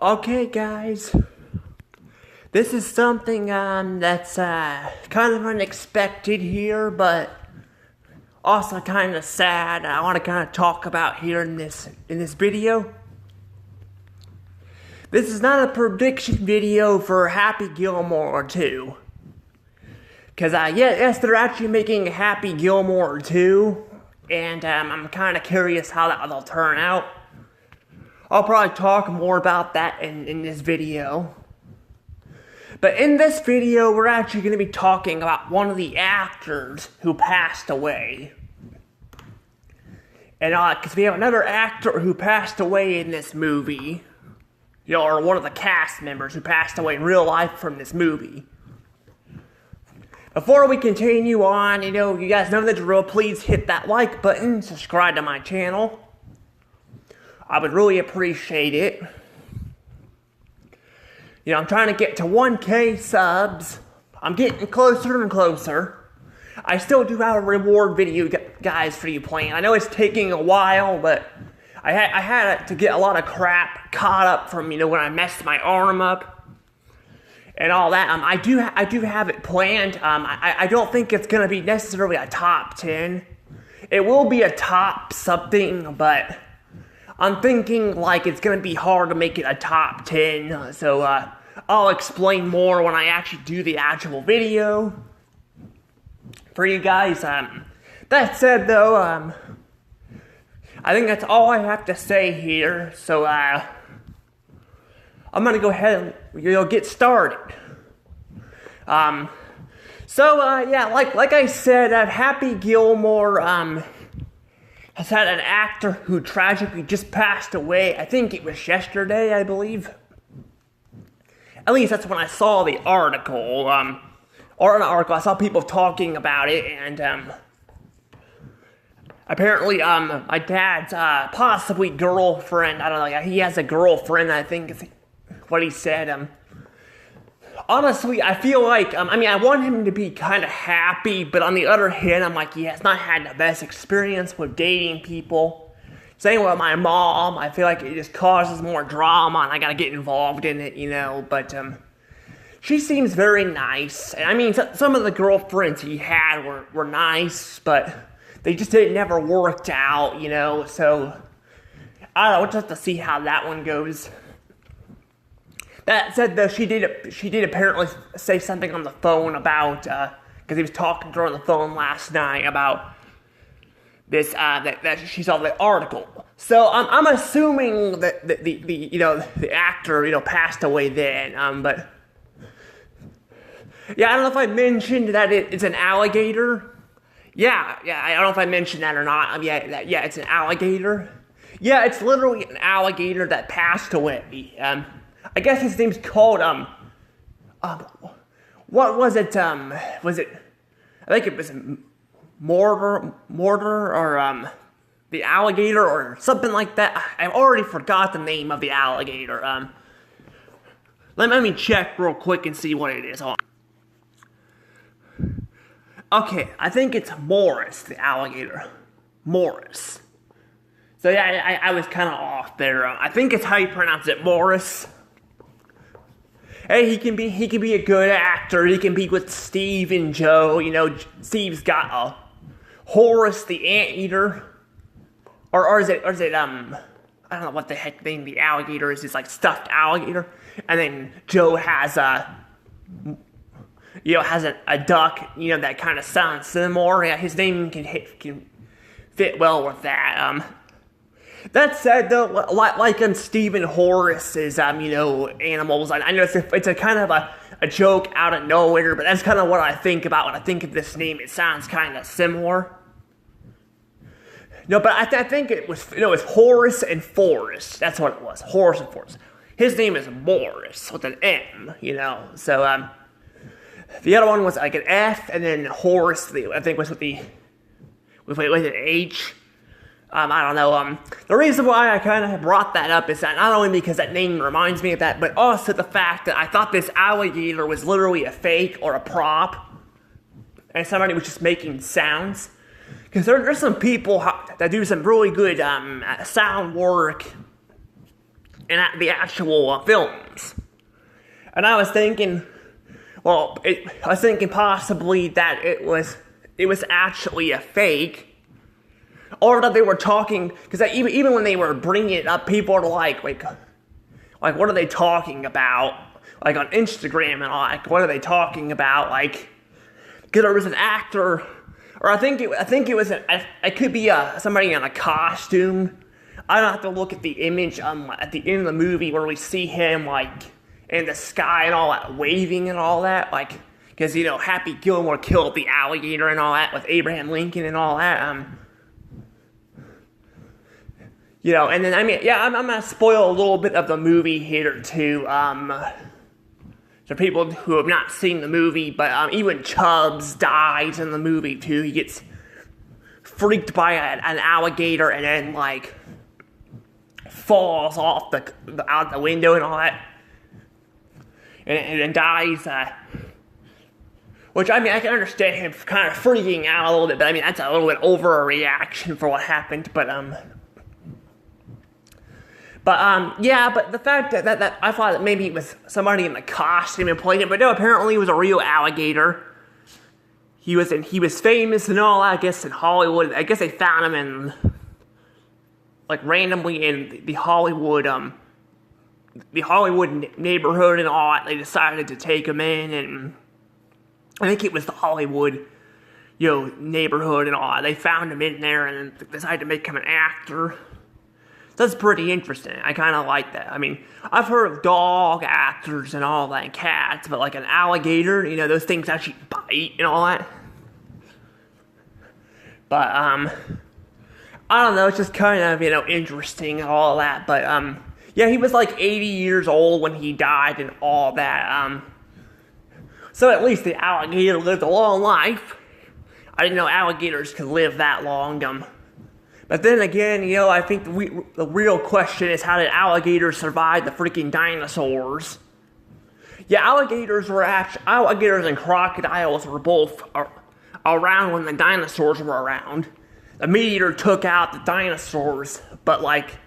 Okay, guys, this is something that's kind of unexpected here, but also kind of sad. I want to kind of talk about here in this video. This is not a prediction video for Happy Gilmore 2, because yes, they're actually making Happy Gilmore 2, and I'm kind of curious how that'll turn out. I'll probably talk more about that in this video. But in this video, we're actually going to be talking about one of the actors who passed away. And because we have another actor who passed away in this movie, or one of the cast members who passed away in real life from this movie. Before we continue on, you guys know the drill. Please hit that like button, subscribe to my channel. I would really appreciate it. I'm trying to get to 1K subs. I'm getting closer and closer. I still do have a reward video, guys, for you playing. I know it's taking a while, but I had to get a lot of crap caught up from, when I messed my arm up and all that. I do have it planned. I don't think it's going to be necessarily a top 10. It will be a top something, but I'm thinking like it's going to be hard to make it a top 10, so I'll explain more when I actually do the actual video for you guys. That said, though, I think that's all I have to say here, so I'm going to go ahead and get started. Yeah, like I said, Happy Gilmore has had an actor who tragically just passed away. I think it was yesterday, I believe. At least that's when I saw the article. Or an article, I saw people talking about it, and apparently my dad's possibly girlfriend, I don't know, he has a girlfriend, I think is what he said. Honestly, I feel like, I want him to be kind of happy, but on the other hand, I'm like, he has not had the best experience with dating people. Same with my mom, I feel like it just causes more drama, and I gotta get involved in it, but, she seems very nice. And some of the girlfriends he had were nice, but they just never worked out, so, I don't know, we'll just have to see how that one goes. That said, though, she did apparently say something on the phone about, because he was talking to her on the phone last night about this, that she saw the article. So I'm assuming that the actor passed away then. But yeah, I don't know if I mentioned that it's an alligator. Yeah, I don't know if I mentioned that or not. Yeah, it's an alligator. Yeah, it's literally an alligator that passed away. I guess his name's called, what was it, I think it was Mortar, or, the alligator, or something like that. I've already forgot the name of the alligator. Let me check real quick and see what it is. Hold on. Okay, I think it's Morris, the alligator. Morris. So yeah, I was kind of off there. I think it's how you pronounce it, Morris. Hey, he can be a good actor. He can be with Steve and Joe. Steve's got Horace the Anteater, or is it I don't know what the heck name the alligator is. It's like stuffed alligator, and then Joe has a duck. That kind of sounds similar. Yeah, his name can fit well with that. That said, though, like Steve and Horace's, animals, I know it's a kind of a joke out of nowhere, but that's kind of what I think about when I think of this name. It sounds kind of similar. No, but I think it was, it's Horace and Forrest. That's what it was, Horace and Forrest. His name is Morris with an M, so, the other one was like an F, and then Horace, I think was with an H. I don't know, the reason why I kind of brought that up is that not only because that name reminds me of that, but also the fact that I thought this alligator was literally a fake or a prop, and somebody was just making sounds. Because there's some people that do some really good sound work in the actual films. And I was thinking, I was thinking possibly that it was actually a fake. Or that they were talking, because even when they were bringing it up, people were like, what are they talking about? Like on Instagram and all, like, what are they talking about? Like, because there was an actor, or I think it could be somebody in a costume. I don't have to look at the image at the end of the movie where we see him like in the sky and all that, waving and all that, like, because Happy Gilmore killed the alligator and all that with Abraham Lincoln and all that. And then, I'm gonna spoil a little bit of the movie here, too, for people who have not seen the movie, but, even Chubbs dies in the movie, too. He gets freaked by an alligator and then, like, falls off out the window and all that, and then dies, which, I can understand him kind of freaking out a little bit, but, that's a little bit over a reaction for what happened, but the fact that I thought that maybe it was somebody in the costume and played it, but no, apparently it was a real alligator. He was famous and all that, I guess, in Hollywood. I guess they found him in, like, randomly in the Hollywood neighborhood and all that. They decided to take him in, and I think it was the Hollywood, neighborhood and all that. They found him in there and decided to make him an actor. That's pretty interesting. I kind of like that. I've heard of dog actors and all that, and cats, but like an alligator, those things actually bite and all that. But, I don't know, it's just kind of, interesting and all that. But, he was like 80 years old when he died and all that. So at least the alligator lived a long life. I didn't know alligators could live that long, But then again, I think the real question is, how did alligators survive the freaking dinosaurs? Yeah, alligators and crocodiles were both around when the dinosaurs were around. The meteor took out the dinosaurs, but like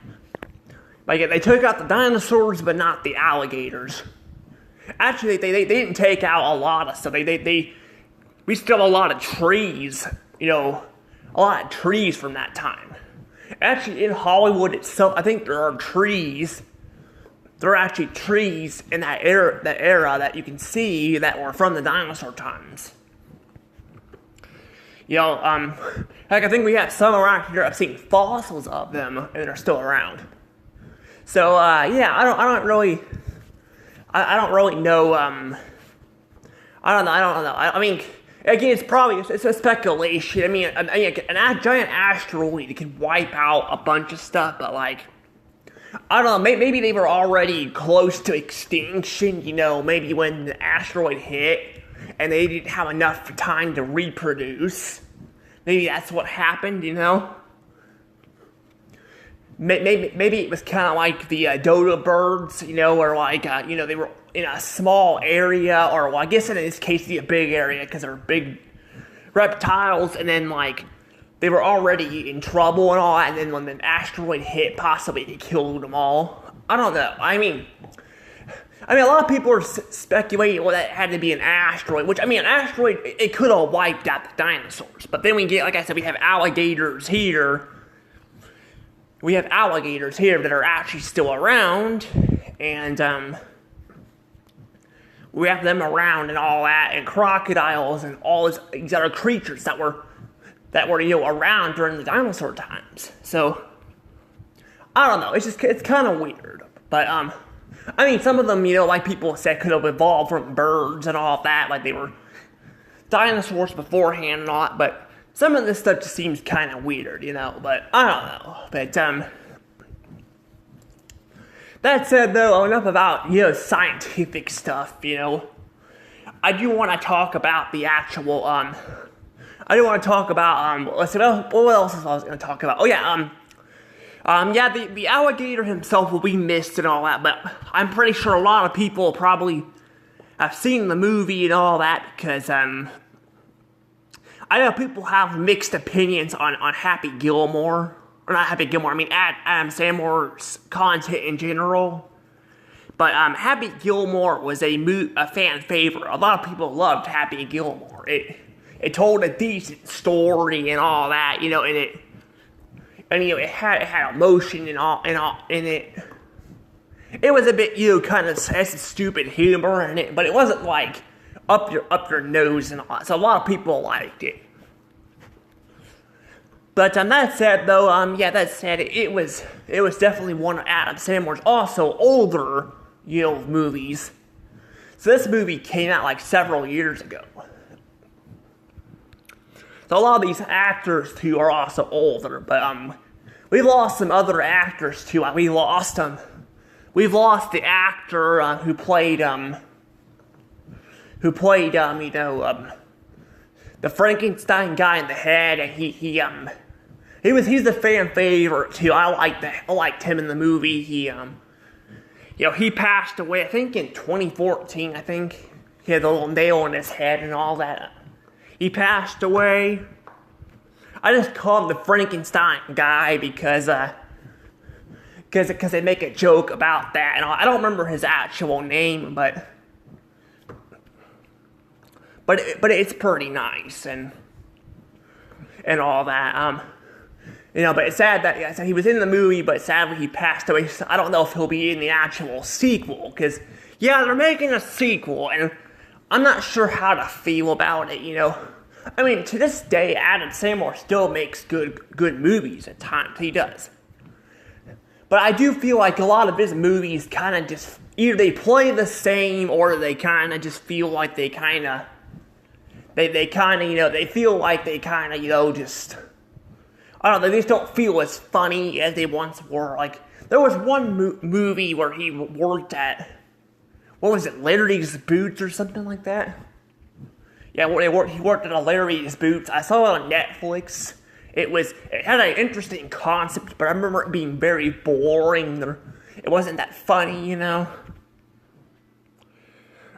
they took out the dinosaurs, but not the alligators. Actually, they didn't take out a lot of stuff. We still have a lot of trees, a lot of trees from that time. Actually, in Hollywood itself, I think there are trees. There are actually trees in that era that you can see that were from the dinosaur times. I think we have some around here. I've seen fossils of them, and they're still around. So, I don't really know. I don't know. Again, it's a speculation. A giant asteroid can wipe out a bunch of stuff, but I don't know, maybe they were already close to extinction, maybe when the asteroid hit, and they didn't have enough time to reproduce. Maybe that's what happened, Maybe it was kind of like the dodo birds, where they were in a small area, or I guess in this case, a big area, because they're big reptiles, and then they were already in trouble and all that, and then when the asteroid hit, possibly it killed them all. I don't know. A lot of people are speculating, that had to be an asteroid, which, an asteroid, it could have wiped out the dinosaurs, but then we get, like I said, we have alligators here. We have alligators here that are actually still around, and, we have them around and all that, and crocodiles and all these other creatures that were around during the dinosaur times. So, I don't know, it's kind of weird, but, some of them, like people said, could have evolved from birds and all of that, like they were dinosaurs beforehand and all that, but some of this stuff just seems kind of weird, but I don't know. But, that said, though, enough about, scientific stuff, I do want to talk about the actual, let's see, what else is I was going to talk about? Oh, yeah, the alligator himself will be missed and all that, but I'm pretty sure a lot of people probably have seen the movie and all that, because, I know people have mixed opinions on Happy Gilmore. or not Happy Gilmore, I mean Adam Sandler's content in general. But Happy Gilmore was a fan favorite. A lot of people loved Happy Gilmore. It told a decent story and all that, you know, and it had emotion and all in it. It was a bit, you know, kind of had some stupid humor in it, but it wasn't like up your nose and all. So a lot of people liked it. But that said, though, it was definitely one of Adam Sandler's also older, you know, movies. So this movie came out like several years ago. So a lot of these actors too are also older, but we lost some other actors too. We've lost the actor who played the Frankenstein guy in the head, and he's the fan favorite too. I liked him in the movie. He passed away, I think in 2014, I think. He had the little nail in his head and all that. He passed away. I just call him the Frankenstein guy because they make a joke about that. And I don't remember his actual name, but it's pretty nice and all that. But it's sad that he was in the movie, but sadly he passed away. So I don't know if he'll be in the actual sequel, because, yeah, they're making a sequel, and I'm not sure how to feel about it, you know. I mean, to this day, Adam Sandler still makes good movies at times. He does. But I do feel like a lot of his movies kind of just, either they play the same, or they kind of just feel like they kind of, they feel like they kind of, just, I don't know, they just don't feel as funny as they once were. Like, there was one movie where he worked at, what was it, Larry's Boots or something like that? Yeah, he worked at a Larry's Boots. I saw it on Netflix. It had an interesting concept, but I remember it being very boring. It wasn't that funny, you know.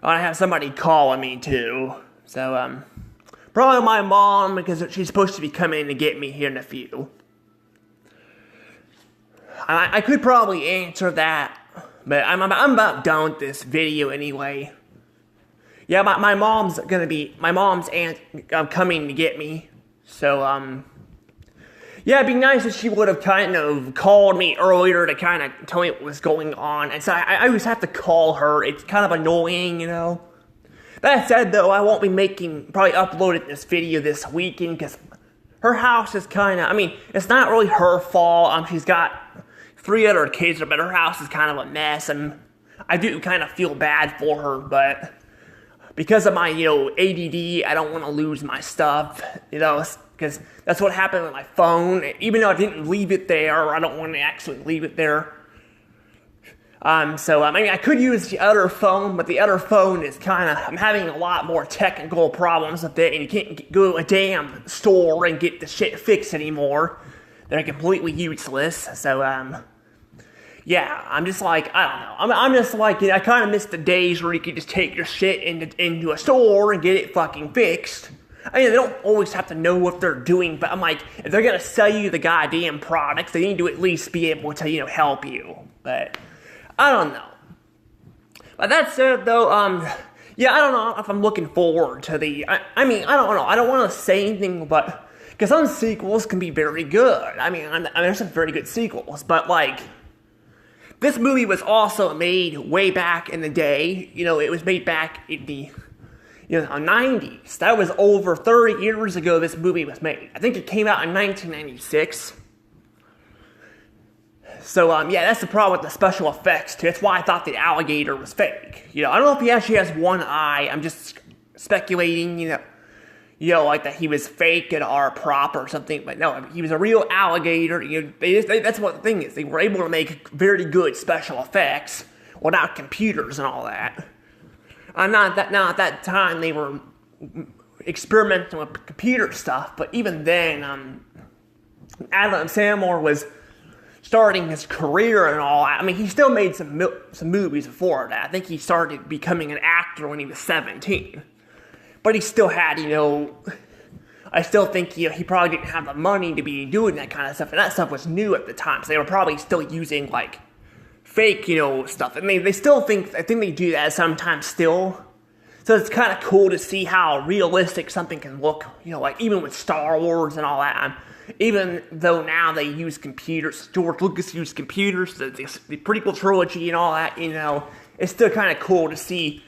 I have somebody calling me too, so probably my mom, because she's supposed to be coming to get me here in a few. I could probably answer that, but I'm about done with this video anyway. Yeah, my mom's coming to get me, so yeah, it'd be nice if she would have kind of called me earlier to kind of tell me what was going on. And so I always have to call her. It's kind of annoying, you know. That said, though, I won't be probably uploading this video this weekend, because her house is kind of, I mean, it's not really her fault. She's got 3 other kids, but her house is kind of a mess, and I do kind of feel bad for her, but because of my, ADD, I don't want to lose my stuff, because that's what happened with my phone. Even though I didn't leave it there, I don't want to actually leave it there. So, I mean, I could use the other phone, but the other phone is I'm having a lot more technical problems with it, and you can't go to a damn store and get the shit fixed anymore. They're completely useless, so, yeah, I'm just like, I don't know. I'm just like, I kind of miss the days where you could just take your shit into a store and get it fucking fixed. I mean, they don't always have to know what they're doing, but I'm like, if they're gonna sell you the goddamn products, they need to at least be able to, help you. But I don't know. But that said, though, yeah, I don't know if I'm looking forward to I mean, I don't know. I don't want to say anything, but because some sequels can be very good. I mean, there's some very good sequels, but like, this movie was also made way back in the day. It was made back in the 90s. That was over 30 years ago this movie was made. I think it came out in 1996. So, yeah, that's the problem with the special effects, too. That's why I thought the alligator was fake. I don't know if he actually has one eye. I'm just speculating, like that he was fake or prop or something. But no, he was a real alligator. That's what the thing is. They were able to make very good special effects without computers and all that. Not at that time they were experimenting with computer stuff, but even then, Adam Sandler was starting his career and all. I mean, he still made some movies before that. I think he started becoming an actor when he was 17. But he still had, I still think he probably didn't have the money to be doing that kind of stuff, and that stuff was new at the time, so they were probably still using like fake, stuff. And they still I think they do that sometimes still. So it's kind of cool to see how realistic something can look, like even with Star Wars and all that. Even though now they use computers, George Lucas used computers, the prequel trilogy and all that, it's still kind of cool to see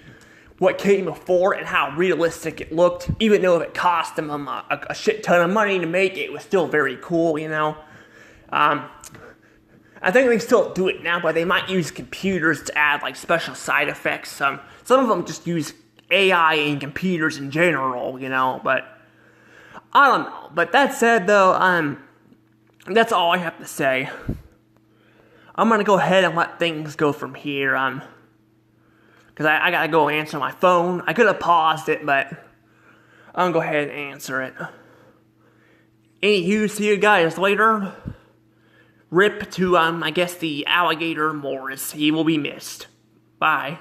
what came before and how realistic it looked. Even though it cost them a shit ton of money to make it, it was still very cool, I think they still do it now, but they might use computers to add like special side effects. Some of them just use AI and computers in general, but I don't know. But that said, though, that's all I have to say. I'm gonna go ahead and let things go from here, because I gotta go answer my phone. I could have paused it, but I'm gonna go ahead and answer it. Anywho, see you guys later. Rip to, I guess, the alligator Morris. He will be missed. Bye.